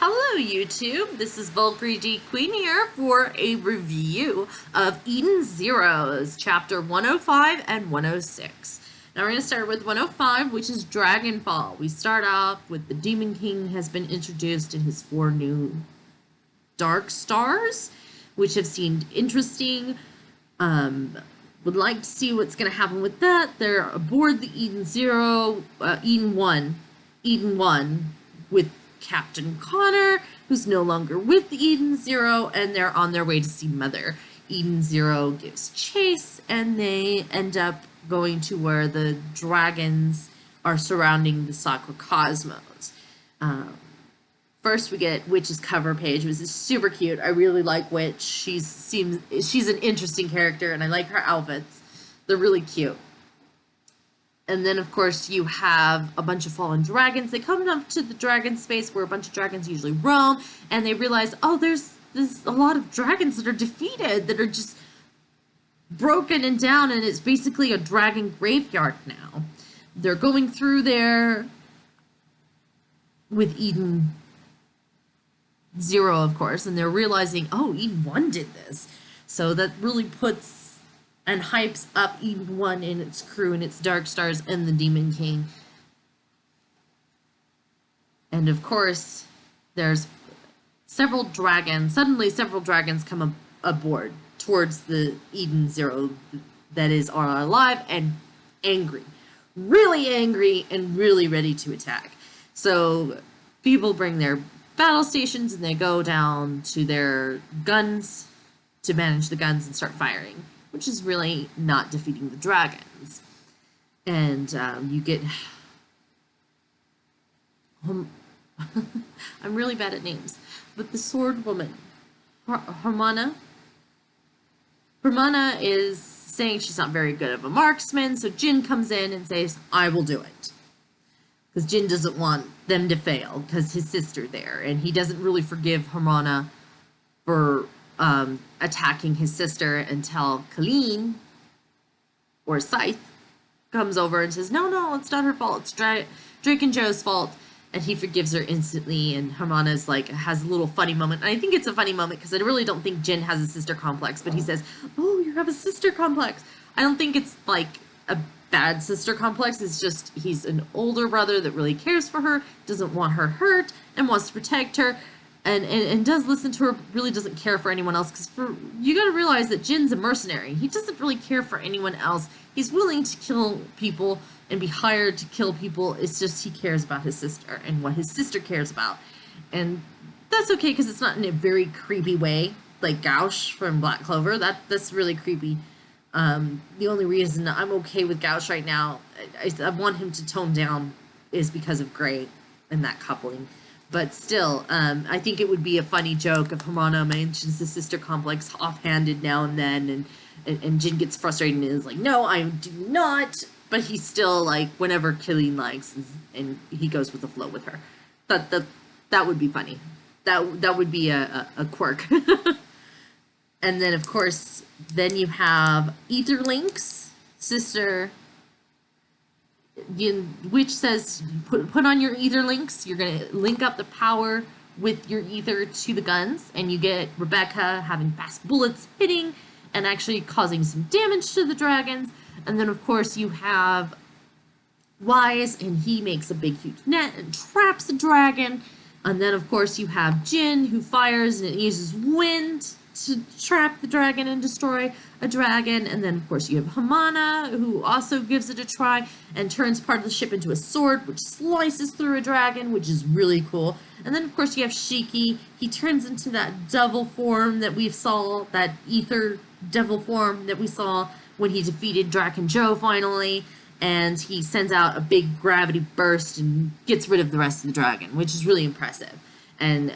Hello YouTube, this is Valkyrie D. Queen here for a review of Eden Zeroes, Chapter 105 and 106. Now we're going to start with 105, which is Dragonfall. We start off with the Demon King has been introduced in his 4 new Dark Stars, which have seemed interesting. Would like to see what's going to happen with that. They're aboard the Eden 1, with Captain Connor, who's no longer with Eden Zero, and they're on their way to see Mother. Eden Zero gives chase, and they end up going to where the dragons are surrounding the Aoi Cosmos. First, we get Witch's cover page, which is super cute. I really like Witch. She's an interesting character, and I like her outfits. They're really cute. And then, of course, you have a bunch of fallen dragons. They come up to the dragon space where a bunch of dragons usually roam, and they realize, oh, there's a lot of dragons that are defeated, that are just broken and down, and it's basically a dragon graveyard now. They're going through there with Eden Zero, of course, and they're realizing, oh, Eden 1 did this. So that really puts and hypes up Eden 1 and its crew and its Dark Stars and the Demon King. And of course, there's several dragons. Suddenly, several dragons come aboard towards the Eden Zero that are alive and angry. Really angry and really ready to attack. So people bring their battle stations and they go down to their guns to manage the guns and start firing, which is really not defeating the dragons. And you get... I'm really bad at names. But the sword woman, Hermana is saying she's not very good of a marksman, so Jin comes in and says, I will do it. Because Jin doesn't want them to fail, because his sister there, and he doesn't really forgive Hermana for attacking his sister until Colleen, or Scythe, comes over and says, no, it's not her fault, it's Drake and Joe's fault, and he forgives her instantly, and Hermana's like, has a little funny moment, and I think it's a funny moment, because I really don't think Jin has a sister complex, but he says, oh, you have a sister complex. I don't think it's like a bad sister complex, it's just he's an older brother that really cares for her, doesn't want her hurt, and wants to protect her, and does listen to her, really doesn't care for anyone else, because you gotta realize that Jin's a mercenary. He doesn't really care for anyone else. He's willing to kill people and be hired to kill people. It's just he cares about his sister and what his sister cares about. And that's okay, because it's not in a very creepy way, like Gauche from Black Clover. That's really creepy. The only reason I'm okay with Gauche right now, I want him to tone down, is because of Grey and that coupling. But still, I think it would be a funny joke if Hermana mentions the sister complex offhanded now and then, and Jin gets frustrated and is like, no, I do not. But he's still like, whenever Killeen likes, and he goes with the flow with her. That would be funny. That would be a quirk. And then, of course, then you have Etherlink's sister, which says, put on your Etherlinks. You're going to link up the power with your ether to the guns, and you get Rebecca having fast bullets hitting and actually causing some damage to the dragons. And then, of course, you have Wise, and he makes a big, huge net and traps a dragon. And then, of course, you have Jin, who fires and it uses wind to trap the dragon and destroy a dragon. And then, of course, you have Hermana, who also gives it a try and turns part of the ship into a sword, which slices through a dragon, which is really cool. And then, of course, you have Shiki. He turns into that devil form that we saw, that ether devil form that we saw when he defeated Drac and Joe finally. And he sends out a big gravity burst and gets rid of the rest of the dragon, which is really impressive. And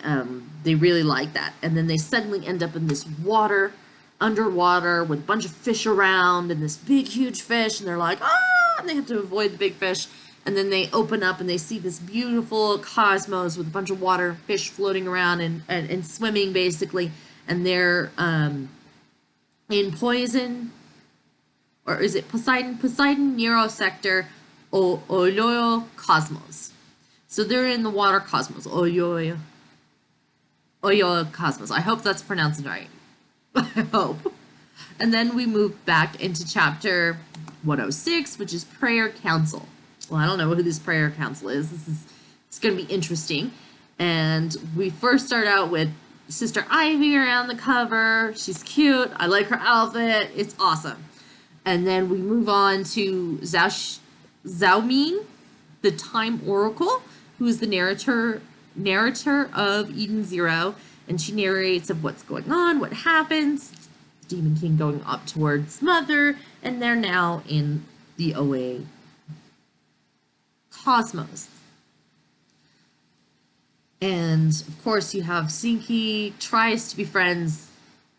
they really like that. And then they suddenly end up in this water, underwater, with a bunch of fish around, and this big, huge fish, and they're like, ah! And they have to avoid the big fish. And then they open up and they see this beautiful cosmos with a bunch of water, fish floating around and swimming, basically. And they're in Poison, or is it Poseidon? Poseidon Nero Sector, Aoi Cosmos. So they're in the water cosmos. Aoi Oyo Cosmos. I hope that's pronounced right. I hope. And then we move back into chapter 106, which is Prayer Council. Well, I don't know who this Prayer Council is. It's going to be interesting. And we first start out with Sister Ivy around the cover. She's cute. I like her outfit. It's awesome. And then we move on to Xiaoming, the Time Oracle, who is the narrator of Eden Zero, and she narrates of what's going on, what happens, Demon King going up towards Mother, and they're now in the Aoi Cosmos. And of course you have Sinky tries to be friends,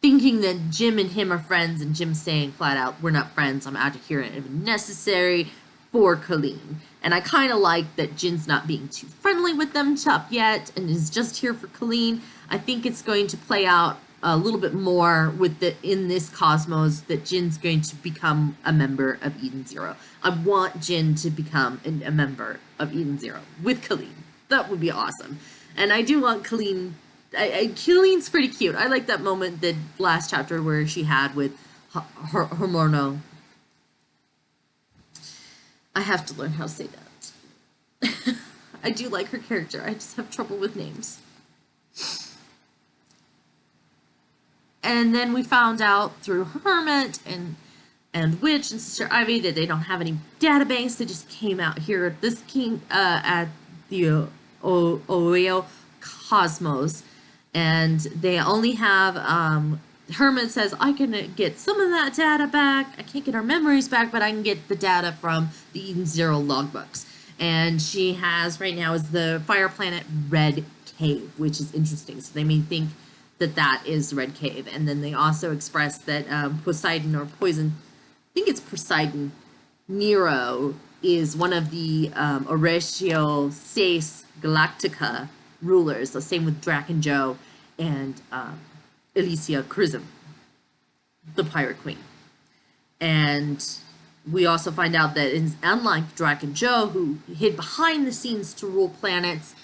thinking that Jim and him are friends, and Jim saying flat out, we're not friends, I'm out of here if necessary for Colleen. And I kind of like that Jin's not being too friendly with them up yet and is just here for Colleen. I think it's going to play out a little bit more with in this cosmos that Jin's going to become a member of Eden Zero. I want Jin to become a member of Eden Zero with Colleen. That would be awesome. And I do want Colleen. Colleen's pretty cute. I like that moment, the last chapter where she had with Hormono. I have to learn how to say that. I do like her character. I just have trouble with names. And then we found out through Hermit and Witch and Sister Ivy that they don't have any database. They just came out here at this at the Oio Cosmos, and they only have Hermit says, I can get some of that data back. I can't get our memories back, but I can get the data from the Eden Zero logbooks. And she has right now is the fire planet Red Cave, which is interesting. So they may think that is Red Cave. And then they also express that Poseidon or Poison, I think it's Poseidon, Nero is one of the Horatio Sais Galactica rulers. The same with Drac and Joe and Alicia Chrism, the Pirate Queen. And we also find out that unlike Drac and Joe, who hid behind the scenes to rule planets,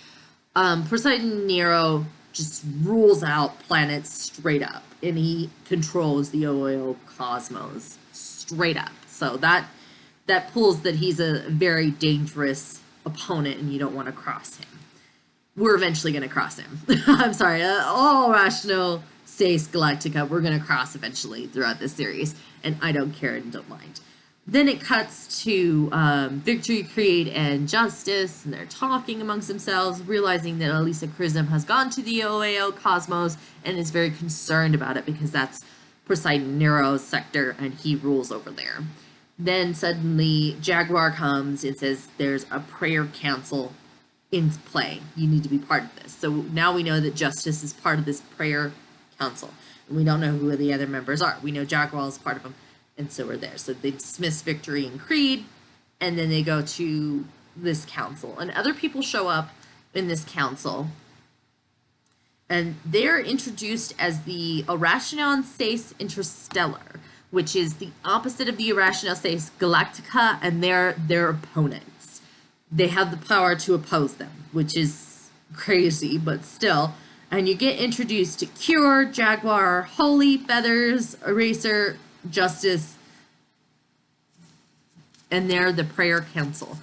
Poseidon Nero just rules out planets straight up, and he controls the Oio Cosmos straight up. So that pulls that he's a very dangerous opponent, and you don't want to cross him. We're eventually going to cross him. I'm sorry, all rational Sais Galactica, we're going to cross eventually throughout this series, and I don't care and don't mind. Then it cuts to Victory, Creed, and Justice, and they're talking amongst themselves, realizing that Elisa Chrism has gone to the Oio Cosmos and is very concerned about it because that's Poseidon Nero's sector and he rules over there. Then suddenly Jaguar comes and says there's a prayer council in play. You need to be part of this. So now we know that Justice is part of this prayer council, and we don't know who the other members are. We know Jaguar is part of them, and so we're there. So they dismiss Victory and Creed, and then they go to this council, and other people show up in this council, and they're introduced as the Irrational Sais Interstellar, which is the opposite of the Irrational Sais Galactica, and they're their opponents. They have the power to oppose them, which is crazy, but still. And you get introduced to Cure, Jaguar, Holy, Feathers, Eraser, Justice, and they're the prayer council.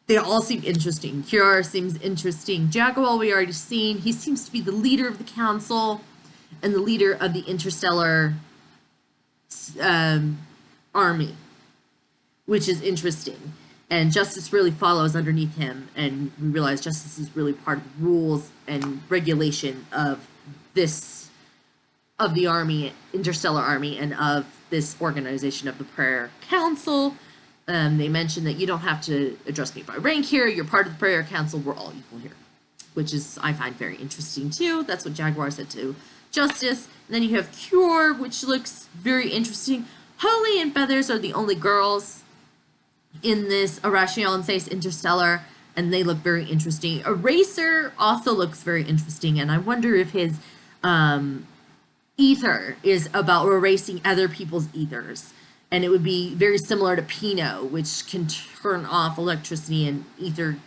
They all seem interesting. Cure seems interesting. Jaguar we already seen. He seems to be the leader of the council and the leader of the interstellar army, which is interesting. And Justice really follows underneath him, and we realize Justice is really part of the rules and regulation of the army, interstellar army, and of this organization of the Prayer Council. They mention that you don't have to address me by rank here. You're part of the Prayer Council. We're all equal here, which is, I find, very interesting too. That's what Jaguar said to Justice. And then you have Cure, which looks very interesting. Holy and Feathers are the only girls in this Irrational Sais Interstellar, and they look very interesting. Eraser also looks very interesting, and I wonder if his ether is about erasing other people's ethers, and it would be very similar to Pinot, which can turn off electricity and ether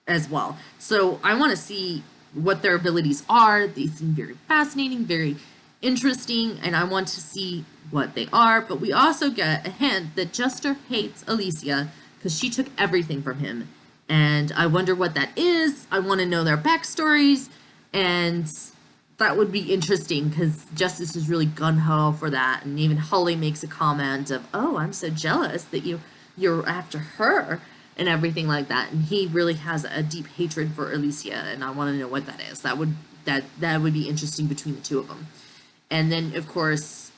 as well. So I want to see what their abilities are. They seem very fascinating, very interesting, and I want to see what they are. But we also get a hint that Juster hates Alicia because she took everything from him. And I wonder what that is. I want to know their backstories, and that would be interesting because Justice is really gung-ho for that. And even Holly makes a comment of, "Oh, I'm so jealous that you're after her," and everything like that. And he really has a deep hatred for Alicia, and I want to know what that is. That would be interesting between the two of them. And then, of course,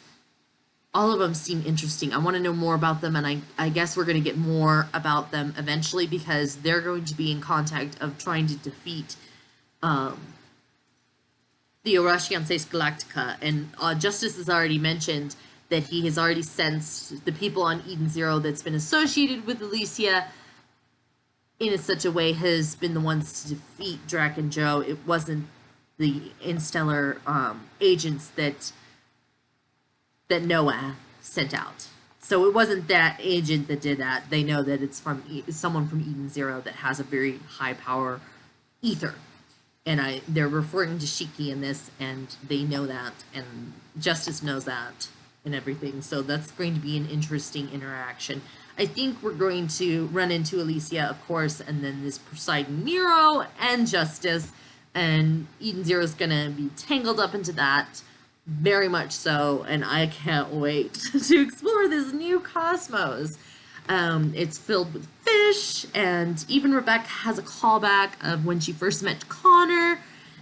all of them seem interesting. I want to know more about them, and I guess we're going to get more about them eventually because they're going to be in contact of trying to defeat the Orasienses Galactica. And Justice has already mentioned that he has already sensed the people on Eden Zero that's been associated with Alicia in such a way has been the ones to defeat Drac and Joe. It wasn't the Interstellar agents that Noah sent out. So it wasn't that agent that did that. They know that it's from someone from Eden Zero that has a very high power ether. And they're referring to Shiki in this, and they know that, and Justice knows that, and everything. So that's going to be an interesting interaction. I think we're going to run into Alicia, of course, and then this Poseidon Nero and Justice, and Eden Zero is going to be tangled up into that, very much so, and I can't wait to explore this new cosmos. It's filled with fish, and even Rebecca has a callback of when she first met Connor,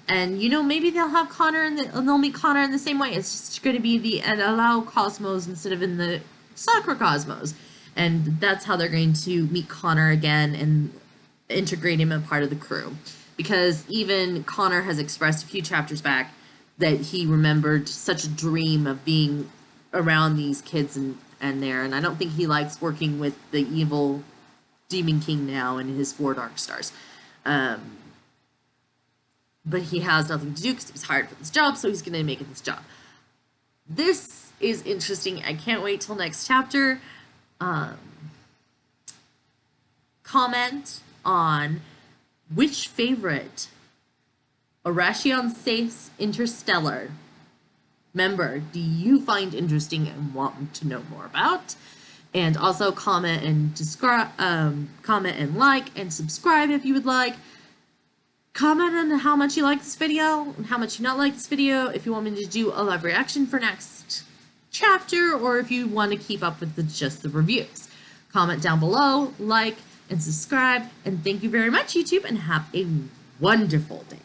and maybe they'll have Connor and they'll meet Connor in the same way. It's just going to be the Aoi Cosmos instead of in the Sakura Cosmos, and that's how they're going to meet Connor again and integrate him as part of the crew. Because even Connor has expressed a few chapters back that he remembered such a dream of being around these kids and I don't think he likes working with the evil Demon King now and his 4 Dark Stars. But he has nothing to do because he was hired for this job, so he's going to make it this job. This is interesting. I can't wait till next chapter. Comment on which favorite Orasienses Interstellar member do you find interesting and want to know more about? And also comment and like and subscribe if you would like. Comment on how much you like this video and how much you not like this video. If you want me to do a live reaction for next chapter, or if you want to keep up with just the reviews. Comment down below, like, and subscribe. And thank you very much, YouTube, and have a wonderful day.